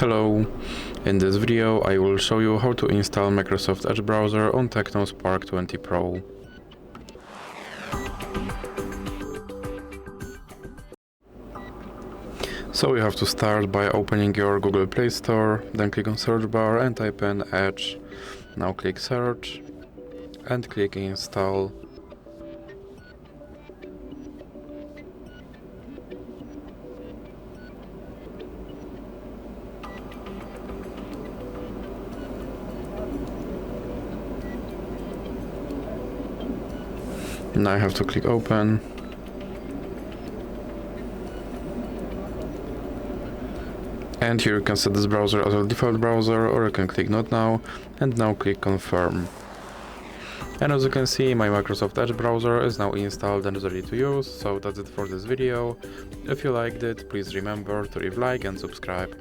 Hello! In this video I will show you how to install Microsoft Edge browser on TECNO Spark 20 Pro. So you have to start by opening your Google Play Store, then click on search bar and type in Edge. Now click search and click install. Now I have to click open. And here you can set this browser as a default browser, or you can click not now, and now click confirm. And as you can see, my Microsoft Edge browser is now installed and is ready to use, so that's it for this video. If you liked it, please remember to leave a like and subscribe.